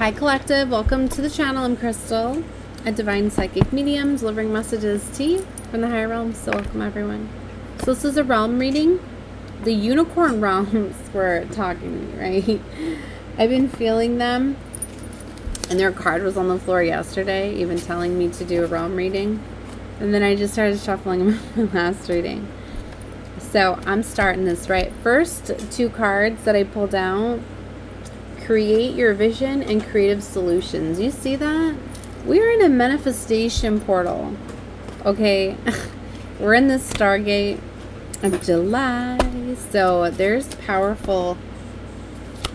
Hi Collective, welcome to the channel. I'm Crystal, a divine psychic medium delivering messages to you from the higher realms. So welcome everyone. So this is a realm reading. The unicorn realms were talking to me, right? I've been feeling them, and their card was on the floor yesterday, even telling me to do a realm reading. And then I just started shuffling them in my last reading. So I'm starting this, right? First two cards that I pulled out: create your vision and creative solutions. You see that? We're in a manifestation portal. Okay. We're in the Stargate of July. So there's powerful,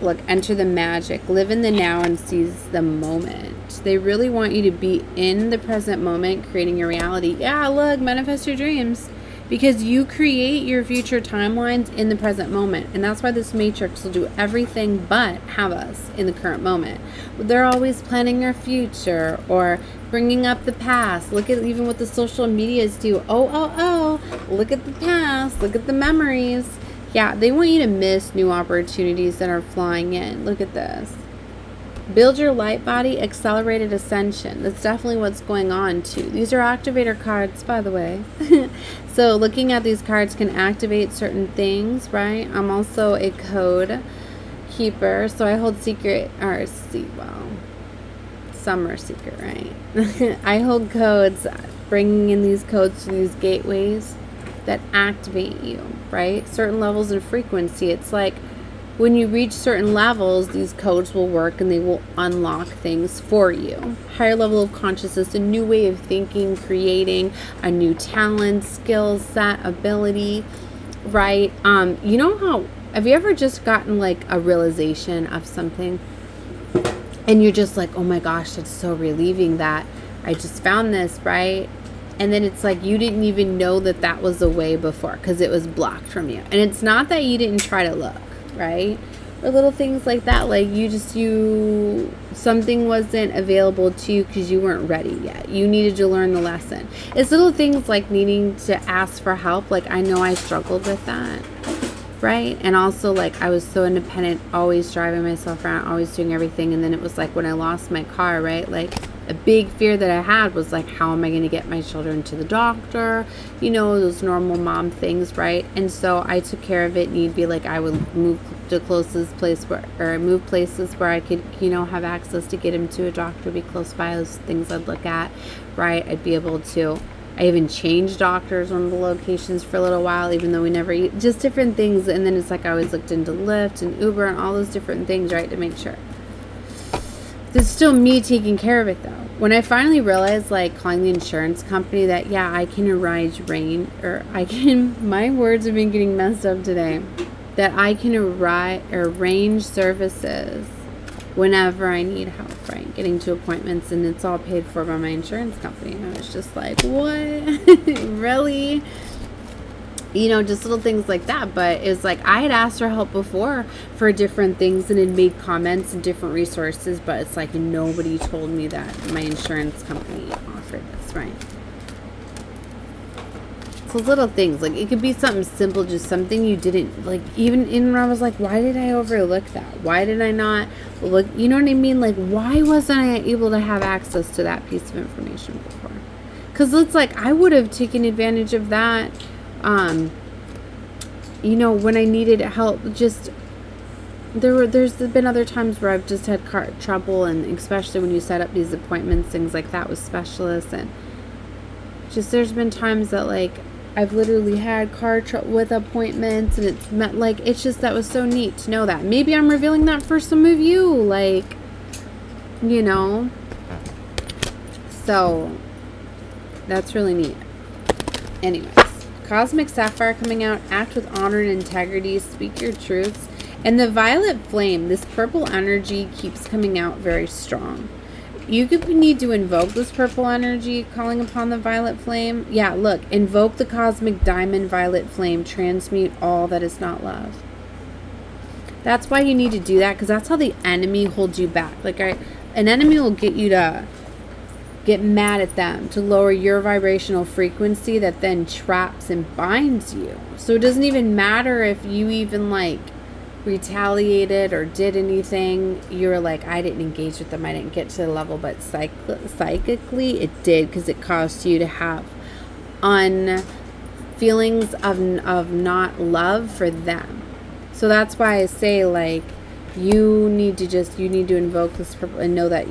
look, enter the magic, live in the now and seize the moment. They really want you to be in the present moment, creating your reality. Yeah, look, manifest your dreams. Because you create your future timelines in the present moment. And that's why this matrix will do everything but have us in the current moment. They're always planning our future or bringing up the past. Look at even what the social medias do. Oh, look at the past. Look at the memories. Yeah, they want you to miss new opportunities that are flying in. Look at this. Build your light body, accelerated ascension. That's definitely what's going on too. These are activator cards, by the way. So looking at these cards can activate certain things, right? I'm also a code keeper, so I hold secret, or well, some are secret, right? I hold codes, bringing in these codes to these gateways that activate you, right? Certain levels of frequency. It's like, when you reach certain levels, these codes will work and they will unlock things for you. Higher level of consciousness, a new way of thinking, creating a new talent, skill set, ability, right? You know how, have you ever just gotten like a realization of something and you're just like, oh my gosh, it's so relieving that I just found this, right? And then it's like you didn't even know that that was a way before because it was blocked from you. And it's not that you didn't try to look, right? Or little things like that, like something wasn't available to you because you weren't ready yet. You needed to learn the lesson. It's little things like needing to ask for help. Like, I know I struggled with that, right? And also, like, I was so independent, always driving myself around, always doing everything. And then it was like when I lost my car, right? Like, a big fear that I had was like, how am I going to get my children to the doctor? You know, those normal mom things, right? And so I took care of it. Need be like, I would move to closest place move places where I could, you know, have access to get him to a doctor, be close by. Those things I'd look at, right? I'd be able to. I even changed doctors on the locations for a little while, even though we never eat, just different things. And then it's like I always looked into Lyft and Uber and all those different things, right, to make sure. It's still me taking care of it though. When I finally realized, like, calling the insurance company that, yeah, I can my words have been getting messed up today, that I can arrange services whenever I need help, right? Getting to appointments, and it's all paid for by my insurance company. And I was just like, what? Really? You know, just little things like that. But it's like I had asked for help before for different things and had made comments and different resources, but it's like nobody told me that my insurance company offered this, right? So little things, like it could be something simple, just something you didn't, like, even in when I was like, why did I overlook that? Why did I not look, you know what I mean? Like, why wasn't I able to have access to that piece of information before? Because it's like I would have taken advantage of that. You know, when I needed help, just there's been other times where I've just had trouble, and especially when you set up these appointments, things like that with specialists, and just there's been times that like I've literally had with appointments, and it's met, like, it's just, that was so neat to know that. Maybe I'm revealing that for some of you, like, you know, so that's really neat. Anyways. Cosmic Sapphire coming out, act with honor and integrity, speak your truths. And the Violet Flame, this purple energy keeps coming out very strong. You could need to invoke this purple energy, calling upon the Violet Flame. Yeah, look, invoke the Cosmic Diamond Violet Flame, transmute all that is not love. That's why you need to do that, because that's how the enemy holds you back. Like, an enemy will get you to get mad at them, to lower your vibrational frequency, that then traps and binds you. So it doesn't even matter if you even, like, retaliated or did anything, you're like, I didn't engage with them, I didn't get to the level, but psychically it did, because it caused you to have feelings of not love for them. So that's why I say, like, you need to invoke this purple and know that,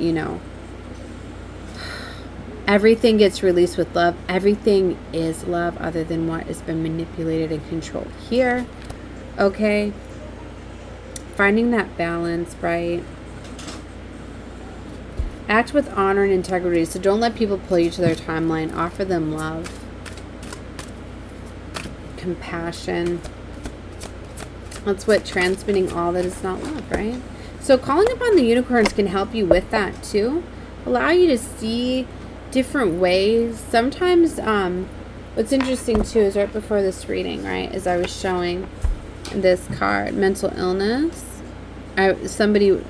everything gets released with love. Everything is love other than what has been manipulated and controlled here. Okay? Finding that balance, right? Act with honor and integrity. So don't let people pull you to their timeline. Offer them love. Compassion. That's what transmitting all that is not love, right? So calling upon the unicorns can help you with that too. Allow you to see different ways. Sometimes what's interesting too is right before this reading, right, as I was showing this card, mental illness, somebody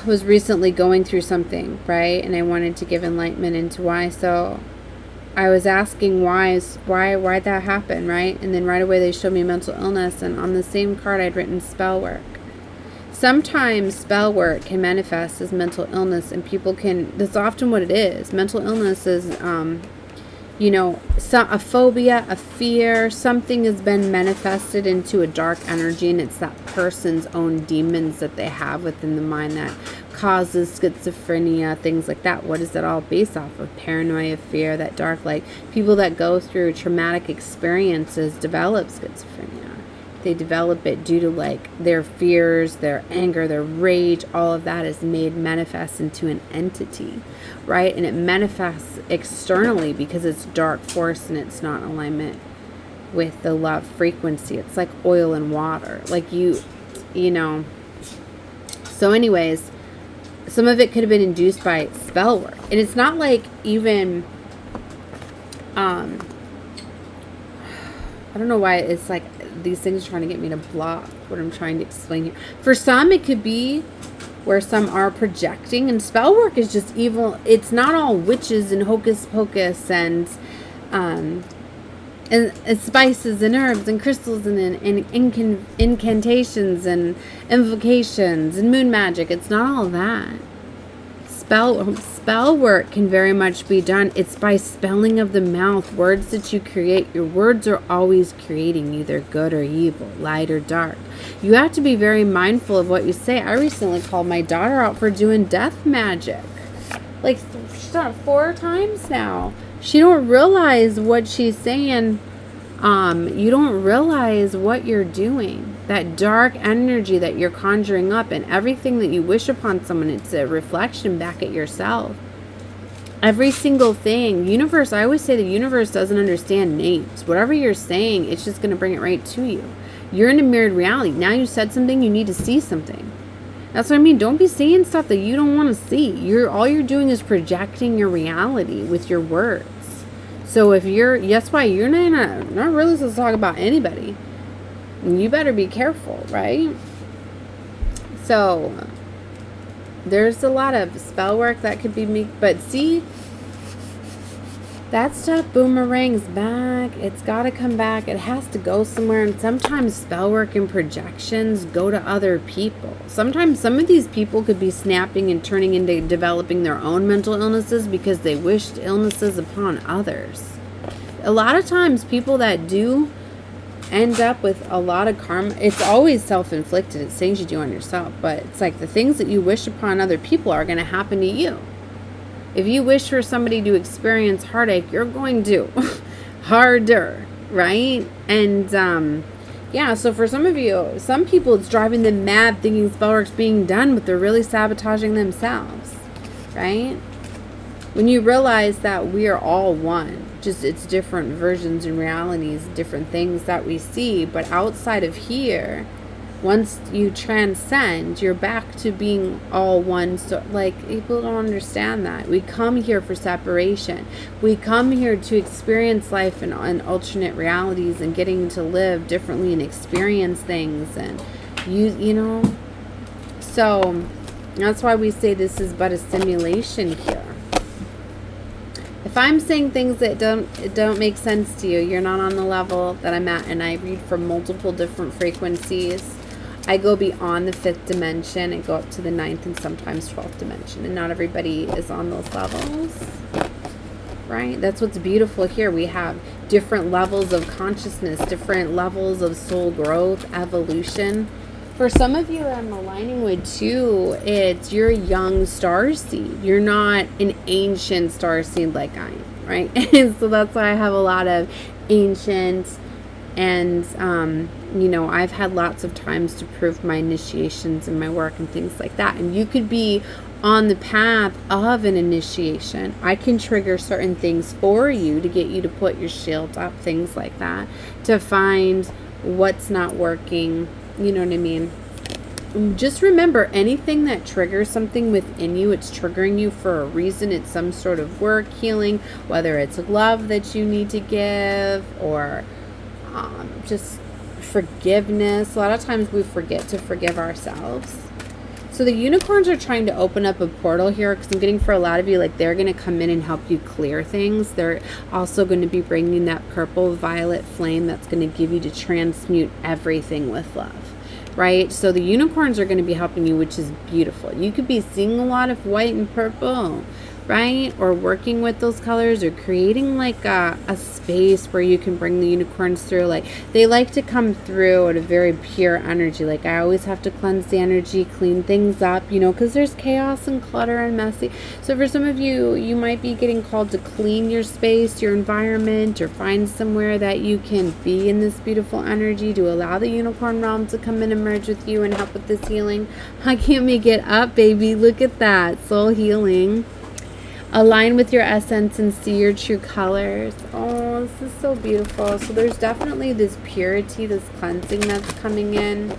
was recently going through something, right, and I wanted to give enlightenment into why. So I was asking why that happened, right? And then right away they showed me mental illness, and on the same card I'd written spell work. Sometimes spell work can manifest as mental illness, and that's often what it is. Mental illness is, a phobia, a fear, something has been manifested into a dark energy, and it's that person's own demons that they have within the mind that causes schizophrenia, things like that. What is that all based off of? Paranoia, fear, that dark, like people that go through traumatic experiences develop schizophrenia. They develop it due to like their fears, their anger, their rage. All of that is made manifest into an entity, right? And it manifests externally because it's dark force and it's not in alignment with the love frequency. It's like oil and water, like you know. So anyways, some of it could have been induced by spell work, and it's not like even I don't know why it's like these things are trying to get me to block what I'm trying to explain here. For some, it could be where some are projecting, and spell work is just evil. It's not all witches and hocus pocus and spices and herbs and crystals and incantations and invocations and moon magic. It's not all that. Spell work can very much be done. It's by spelling of the mouth, words that you create. Your words are always creating either good or evil, light or dark. You have to be very mindful of what you say. I recently called my daughter out for doing death magic. Like, she's done it 4 times now. She don't realize what she's saying. You don't realize what you're doing. That dark energy that you're conjuring up, and everything that you wish upon someone, it's a reflection back at yourself. Every single thing. Universe, I always say the universe doesn't understand names. Whatever you're saying, it's just going to bring it right to you. You're in a mirrored reality. Now you said something, you need to see something. That's what I mean. Don't be saying stuff that you don't want to see. All you're doing is projecting your reality with your words. So that's why you're not really supposed to talk about anybody. You better be careful, right? So there's a lot of spell work that could be made, but see, that stuff boomerangs back. It's got to come back. It has to go somewhere. And sometimes spell work and projections go to other people. Sometimes some of these people could be snapping and turning into developing their own mental illnesses because they wished illnesses upon others. A lot of times people that do end up with a lot of karma, it's always self-inflicted. It's things you do on yourself, but it's like the things that you wish upon other people are going to happen to you. If you wish for somebody to experience heartache, you're going to harder, right? And so for some of you, some people, it's driving them mad thinking spell work's being done, but they're really sabotaging themselves, right? When you realize that we are all one, just it's different versions and realities, different things that we see, but outside of here, once you transcend, you're back to being all one. So like, people don't understand that. We come here for separation. We come here to experience life in alternate realities and getting to live differently and experience things, and you know. So that's why we say this is but a simulation here. If I'm saying things that don't make sense to you, you're not on the level that I'm at, and I read from multiple different frequencies. I go beyond the 5th dimension and go up to the 9th and sometimes 12th dimension. And not everybody is on those levels, right? That's what's beautiful here. We have different levels of consciousness, different levels of soul growth, evolution. For some of you I'm aligning with too, you're a young starseed. You're not an ancient starseed like I am, right? And so that's why I have a lot of ancient, and you know, I've had lots of times to prove my initiations and my work and things like that. And you could be on the path of an initiation. I can trigger certain things for you to get you to put your shield up, things like that, to find what's not working. You know what I mean? Just remember, anything that triggers something within you, it's triggering you for a reason. It's some sort of work, healing, whether it's love that you need to give, or just forgiveness. A lot of times we forget to forgive ourselves. So the unicorns are trying to open up a portal here, because I'm getting for a lot of you, like, they're going to come in and help you clear things. They're also going to be bringing that purple violet flame that's going to give you to transmute everything with love, right? So the unicorns are going to be helping you, which is beautiful. You could be seeing a lot of white and purple, right? Or working with those colors, or creating like a space where you can bring the unicorns through. Like, they like to come through at a very pure energy. Like, I always have to cleanse the energy, clean things up, you know, because there's chaos and clutter and messy. So for some of you, you might be getting called to clean your space, your environment, or find somewhere that you can be in this beautiful energy to allow the unicorn realm to come in and merge with you and help with this healing. I can't make it up, baby. Look at that. Soul healing. Align with your essence and see your true colors. Oh, this is so beautiful. So there's definitely this purity, this cleansing that's coming in.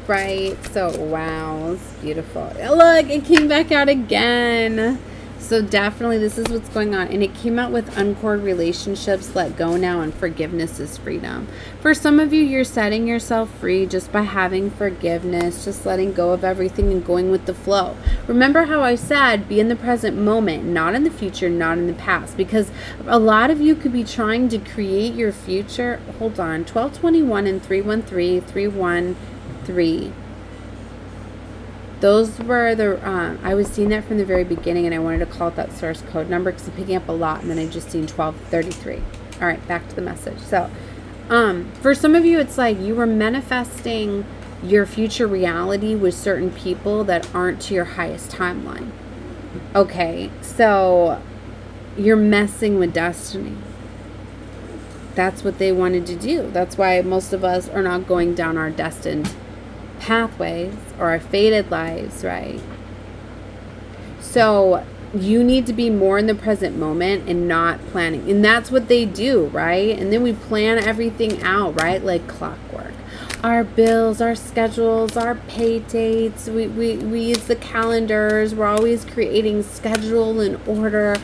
Right? So, wow, it's beautiful. Look, it came back out again. So definitely this is what's going on. And it came out with uncord relationships, let go now, and forgiveness is freedom. For some of you, you're setting yourself free just by having forgiveness, just letting go of everything and going with the flow. Remember how I said, be in the present moment, not in the future, not in the past. Because a lot of you could be trying to create your future. Hold on, 1221 and 313, 313. Those were the, I was seeing that from the very beginning, and I wanted to call it that source code number because I'm picking up a lot, and then I just seen 1233. All right, back to the message. So, for some of you, it's like you were manifesting your future reality with certain people that aren't to your highest timeline. Okay, so you're messing with destiny. That's what they wanted to do. That's why most of us are not going down our destined pathways or our fated lives, right? So you need to be more in the present moment and not planning. And that's what they do, right? And then we plan everything out, right? Like clockwork. Our bills, our schedules, our pay dates. We use the calendars. We're always creating schedule and order,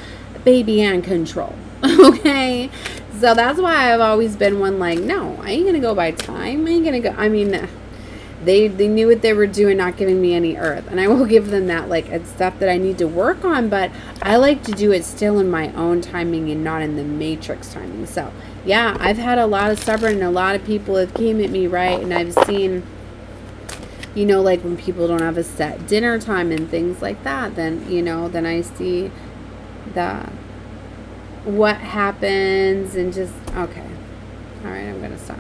baby, and control. Okay? So that's why I've always been one like, no, I ain't gonna go by time. I ain't gonna go, I mean, They knew what they were doing, not giving me any earth. And I will give them that, like, it's stuff that I need to work on, but I like to do it still in my own timing and not in the matrix timing. So, yeah, I've had a lot of stubborn, and a lot of people have came at me, right? And I've seen, you know, like when people don't have a set dinner time and things like that, then, you know, then I see what happens and just, okay. All right, I'm going to stop.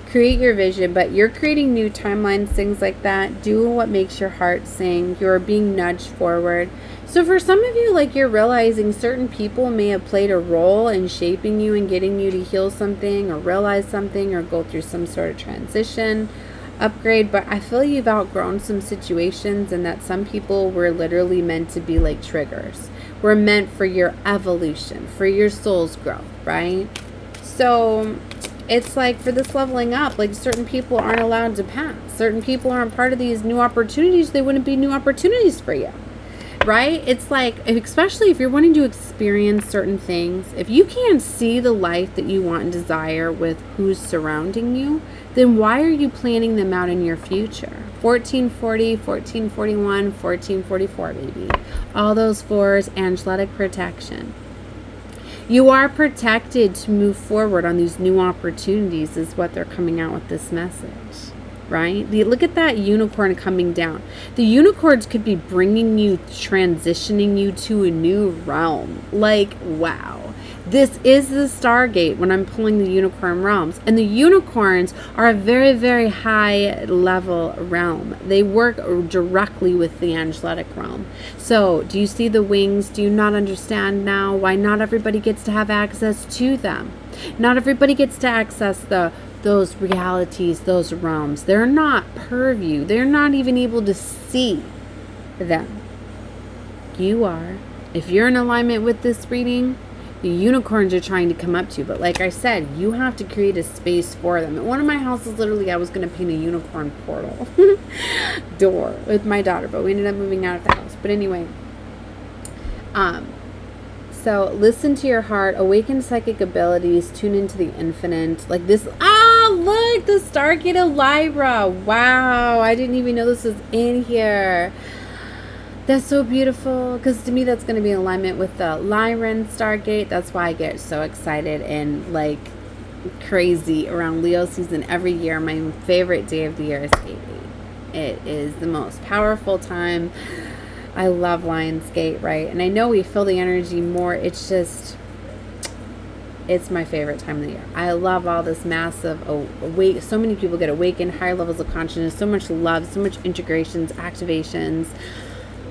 Create your vision, but you're creating new timelines, things like that. Do what makes your heart sing. You're being nudged forward. So for some of you, like, you're realizing certain people may have played a role in shaping you and getting you to heal something or realize something or go through some sort of transition, upgrade. But I feel you've outgrown some situations, and that some people were literally meant to be like triggers. We're meant for your evolution, for your soul's growth, right? So it's like for this leveling up, like certain people aren't allowed to pass. Certain people aren't part of these new opportunities. They wouldn't be new opportunities for you, right? It's like, especially if you're wanting to experience certain things, if you can't see the life that you want and desire with who's surrounding you, then why are you planning them out in your future? 1440, 1441, 1444, baby. All those fours, angelic protection. You are protected to move forward on these new opportunities is what they're coming out with this message, right? Look at that unicorn coming down. The unicorns could be bringing you, transitioning you to a new realm. Like, wow. This is the Stargate when I'm pulling the unicorn realms. And the unicorns are a very, very high level realm. They work directly with the angelic realm. So do you see the wings? Do you not understand now why not everybody gets to have access to them? Not everybody gets to access those realities, those realms. They're not purview. They're not even able to see them. You are. If you're in alignment with this reading, the unicorns are trying to come up to you. But like I said, you have to create a space for them. At one of my houses, literally, I was going to paint a unicorn portal door with my daughter, but we ended up moving out of the house. But anyway, so listen to your heart, awaken psychic abilities, tune into the infinite. Like this, look, the Stargate of Libra. Wow, I didn't even know this was in here. That's so beautiful, because to me that's going to be in alignment with the Lyran Stargate. That's why I get so excited and like crazy around Leo season every year. My favorite day of the year is 8/8. It is the most powerful time. I love Lionsgate, right? And I know we feel the energy more. It's just, it's my favorite time of the year. I love all this massive so many people get awakened, higher levels of consciousness, so much love, so much integrations, activations.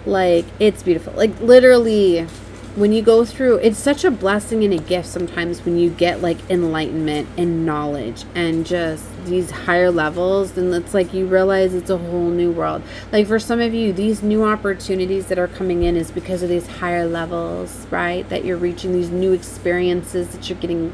Like, it's beautiful. Like, literally, when you go through, it's such a blessing and a gift sometimes when you get like enlightenment and knowledge and just these higher levels, and it's like you realize it's a whole new world. Like for some of you, these new opportunities that are coming in is because of these higher levels, right? That you're reaching these new experiences that you're getting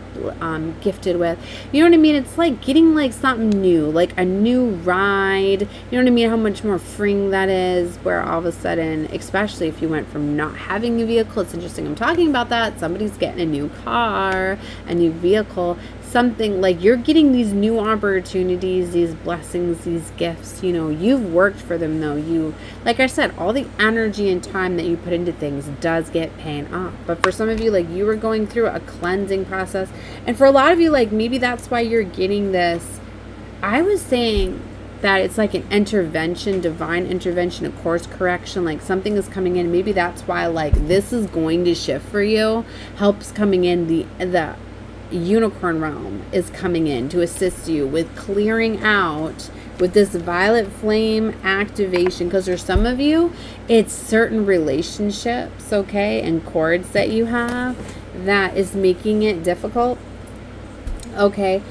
gifted with. You know what I mean? It's like getting like something new, like a new ride. You know what I mean? How much more freeing that is, where all of a sudden, especially if you went from not having a vehicle, it's interesting I'm talking about that. Somebody's getting a new car, a new vehicle, something like you're getting these new opportunities, these blessings, these gifts. You know, you've worked for them though. You, like I said, all the energy and time that you put into things does get paid off. But for some of you, like you were going through a cleansing process. And for a lot of you, like maybe that's why you're getting this. I was saying that it's like an intervention, divine intervention, a course correction, like something is coming in. Maybe that's why like this is going to shift for you. Help's coming in, the unicorn realm is coming in to assist you with clearing out with this violet flame activation, because there's some of you, it's certain relationships, okay, and cords that you have that is making it difficult, okay.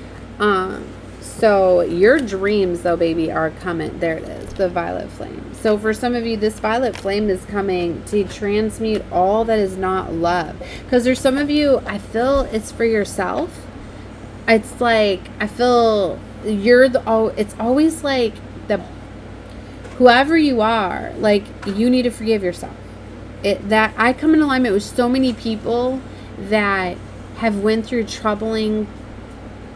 So your dreams, though, baby, are coming. There it is, the violet flame. So for some of you, this violet flame is coming to transmute all that is not love. Because there's some of you, I feel it's for yourself. It's like, I feel you're it's always like whoever you are, like you need to forgive yourself. That I come in alignment with so many people that have went through troubling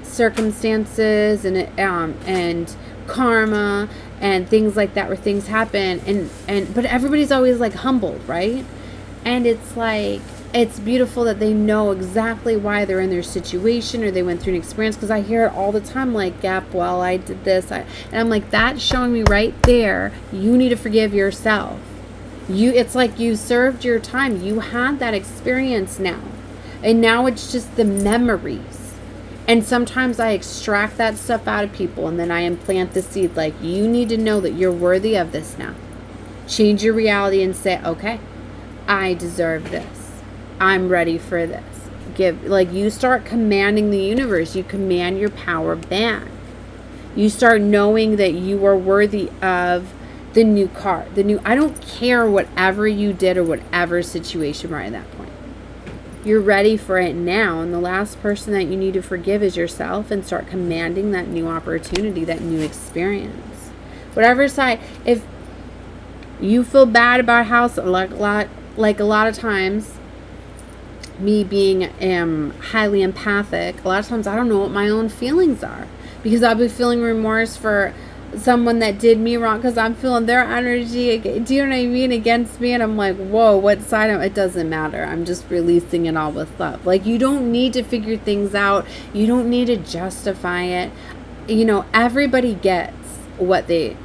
circumstances and karma and things like that, where things happen but everybody's always like humbled, right? And it's like, it's beautiful that they know exactly why they're in their situation or they went through an experience, because I hear it all the time, like, yep, well, I did this, and I'm like, that's showing me right there, you need to forgive yourself. It's like you served your time, you had that experience now, and now it's just the memories. And sometimes I extract that stuff out of people, and then I implant the seed, like, you need to know that you're worthy of this now. Change your reality and say, okay, I deserve this. I'm ready for this. You start commanding the universe. You command your power back. You start knowing that you are worthy of the new car. I don't care whatever you did or whatever situation right at that point. You're ready for it now, and the last person that you need to forgive is yourself, and start commanding that new opportunity, that new experience. Whatever side, if you feel bad about how, like a lot of times, me being highly empathic, a lot of times I don't know what my own feelings are, because I'll be feeling remorse for someone that did me wrong, because I'm feeling their energy, do you know what I mean, against me, and I'm like, whoa, what side it doesn't matter, I'm just releasing it all with love. Like, you don't need to figure things out, you don't need to justify it. You know, everybody gets what they,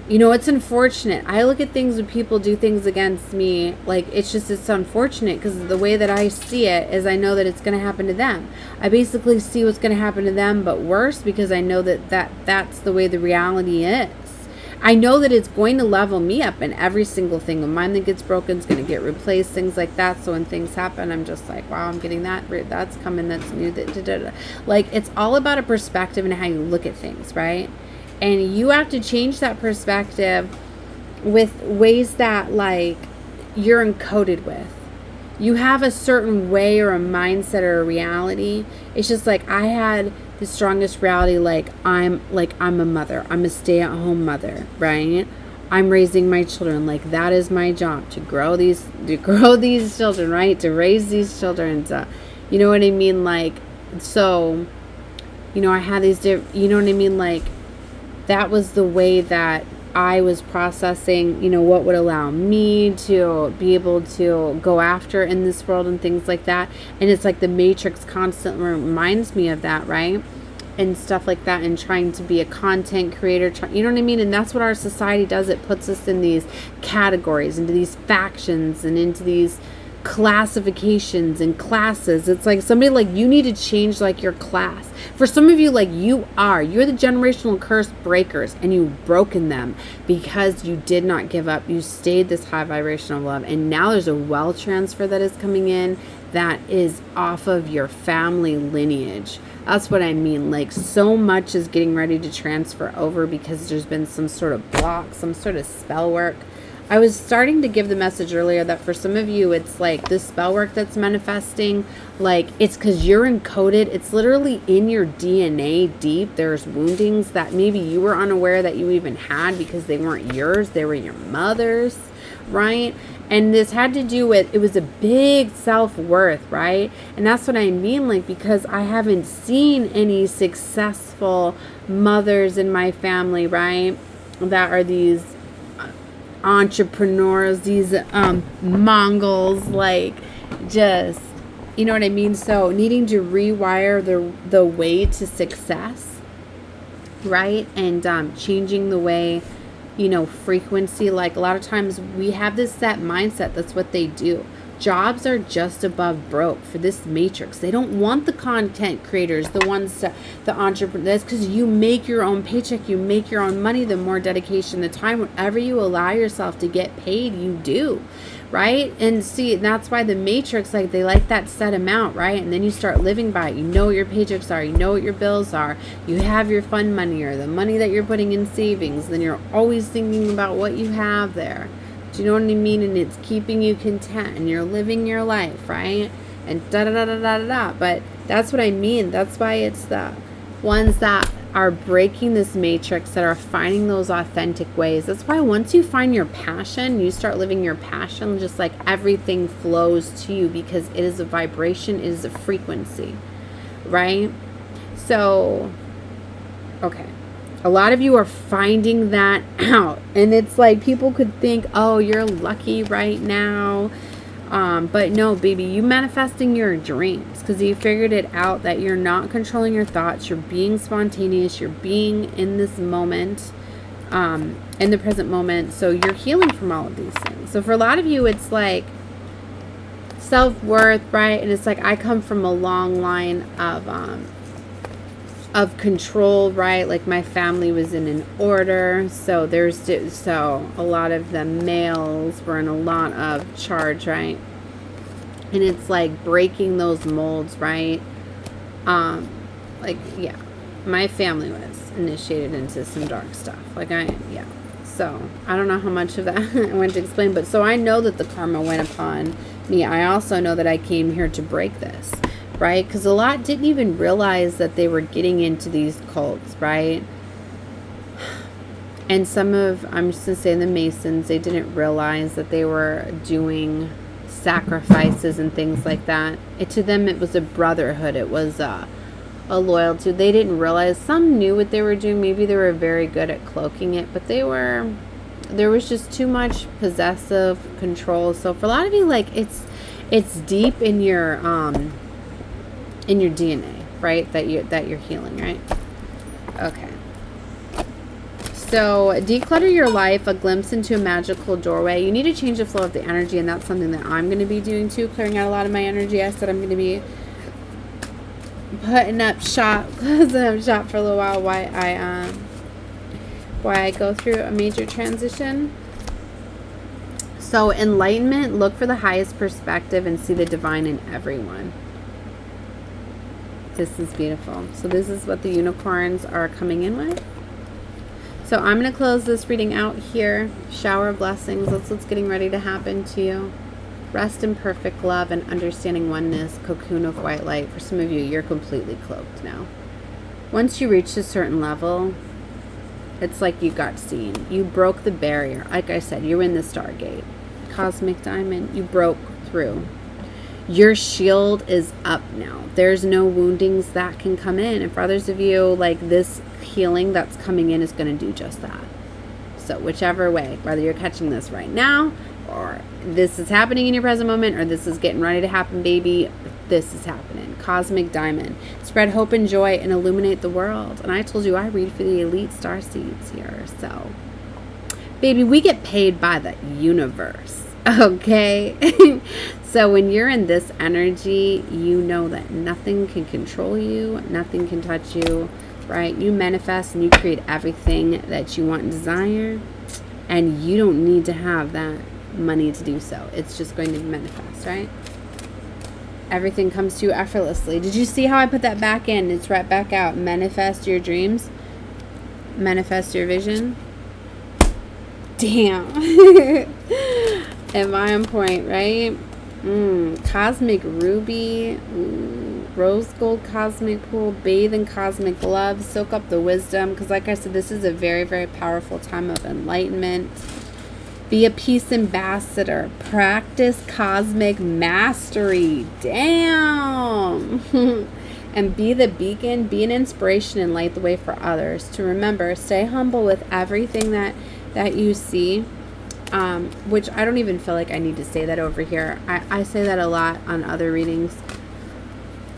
you know, it's unfortunate. I look at things when people do things against me, like, it's unfortunate, because the way that I see it is I know that it's going to happen to them. I basically see what's going to happen to them, but worse, because I know that's the way the reality is. I know that it's going to level me up in every single thing. When mine that gets broken is going to get replaced, things like that. So when things happen, I'm just like, wow, I'm getting that's coming, that's new. Like, it's all about a perspective and how you look at things, right? And you have to change that perspective with ways that, like, you're encoded with. You have a certain way or a mindset or a reality. It's just like, I had the strongest reality, like I'm a mother. I'm a stay-at-home mother, right? I'm raising my children. Like, that is my job, to grow these children, right? To raise these children. To, you know what I mean? Like, so, you know, I had these you know what I mean? Like, that was the way that I was processing, you know, what would allow me to be able to go after in this world and things like that. And it's like the Matrix constantly reminds me of that, right? And stuff like that, and trying to be a content creator, you know what I mean? And that's what our society does. It puts us in these categories, into these factions, and into these classifications and classes. It's like somebody, like, you need to change, like, your class. For some of you, like, you're the generational curse breakers, and you've broken them because you did not give up. You stayed this high vibration of love, and now there's a wealth transfer that is coming in that is off of your family lineage. That's what I mean. Like, so much is getting ready to transfer over because there's been some sort of block, some sort of spell work. I was starting to give the message earlier that for some of you, it's like the spell work that's manifesting, like, it's because you're encoded. It's literally in your DNA deep. There's woundings that maybe you were unaware that you even had because they weren't yours. They were your mother's, right? And this had to do with, it was a big self-worth, right? And that's what I mean, like, because I haven't seen any successful mothers in my family, right? That are these entrepreneurs, these Mongols, like, just, you know what I mean? So needing to rewire the way to success, right? And changing the way, you know, frequency. Like, a lot of times we have this set mindset. That's what they do. Jobs are just above broke for this matrix. They don't want the content creators, the ones, the entrepreneurs, because you make your own paycheck, you make your own money. The more dedication, the time, whatever you allow yourself to get paid, you do, right? And see, that's why the matrix, like, they like that set amount, right? And then you start living by it. You know what your paychecks are, you know what your bills are, you have your fun money or the money that you're putting in savings. Then you're always thinking about what you have there. Do you know what I mean? And it's keeping you content, and you're living your life, right? And da-da-da-da-da-da-da. But that's what I mean. That's why it's the ones that are breaking this matrix, that are finding those authentic ways. That's why once you find your passion, you start living your passion, just like everything flows to you, because it is a vibration, it is a frequency, right? So, okay. A lot of you are finding that out, and it's like people could think, oh, you're lucky right now, but no, baby, you manifesting your dreams because you figured it out, that you're not controlling your thoughts, you're being spontaneous, you're being in this moment, in the present moment. So you're healing from all of these things. So for a lot of you, it's like self-worth, right? And it's like, I come from a long line of control, right? Like, my family was in an order, so a lot of the males were in a lot of charge, right? And it's like breaking those molds, right? Like, yeah, my family was initiated into some dark stuff, like, so I don't know how much of that I went to explain, but so I know that the karma went upon me. I also know that I came here to break this, right? Because a lot didn't even realize that they were getting into these cults, right? And some of, I'm just going to say, the Masons, they didn't realize that they were doing sacrifices and things like that. To them, it was a brotherhood. It was a loyalty. They didn't realize. Some knew what they were doing. Maybe they were very good at cloaking it, but there was just too much possessive control. So for a lot of you, like, it's deep in your DNA, right? That you're healing, right? Okay. So declutter your life, a glimpse into a magical doorway. You need to change the flow of the energy, and that's something that I'm going to be doing too, clearing out a lot of my energy. I said I'm going to be closing up shop for a little while while I go through a major transition. So enlightenment, look for the highest perspective and see the divine in everyone. This is beautiful. So this is what the unicorns are coming in with. So I'm going to close this reading out here. Shower of blessings. That's what's getting ready to happen to you. Rest in perfect love and understanding oneness. Cocoon of white light. For some of you, you're completely cloaked now. Once you reach a certain level, it's like you got seen. You broke the barrier. Like I said, you're in the Stargate. Cosmic diamond. You broke through. Your shield is up now. There's no woundings that can come in. And for others of you, like this healing that's coming in is going to do just that. So whichever way, whether you're catching this right now, or this is happening in your present moment, or this is getting ready to happen, baby, this is happening. Cosmic diamond. Spread hope and joy and illuminate the world. And I told you I read for the elite starseeds here. So, baby, we get paid by the universe. Okay? So when you're in this energy, you know that nothing can control you. Nothing can touch you. Right? You manifest and you create everything that you want and desire. And you don't need to have that money to do so. It's just going to manifest, right? Everything comes to you effortlessly. Did you see how I put that back in? It's right back out. Manifest your dreams. Manifest your vision. Damn. Am I on point, right? Cosmic ruby. Ooh, rose gold cosmic pool. Bathe in cosmic love. Soak up the wisdom. Because like I said, this is a very, very powerful time of enlightenment. Be a peace ambassador. Practice cosmic mastery. Damn. And be the beacon. Be an inspiration and light the way for others. To remember, stay humble with everything that you see. Which I don't even feel like I need to say that over here. I say that a lot on other readings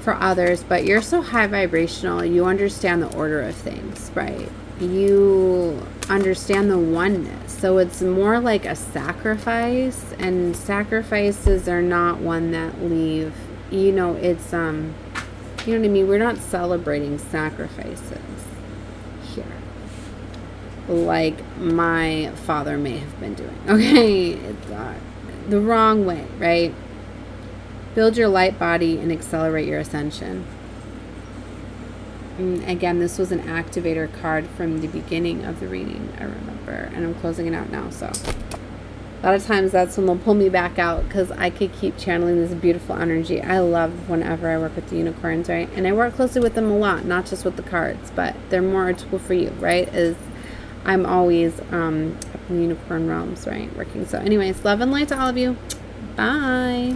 for others. But you're so high vibrational. You understand the order of things, right? You understand the oneness. So it's more like a sacrifice, and sacrifices are not one that leave, you know, it's, you know what I mean? We're not celebrating sacrifices here like my father may have been doing. Okay? It's the wrong way, right? Build your light body and accelerate your ascension. Again, this was an activator card from the beginning of the reading, I remember. And I'm closing it out now, so. A lot of times that's when they'll pull me back out because I could keep channeling this beautiful energy. I love whenever I work with the unicorns, right? And I work closely with them a lot, not just with the cards, but they're more a tool for you, right? I'm always up in the unicorn realms, right? Working. So anyways, love and light to all of you. Bye.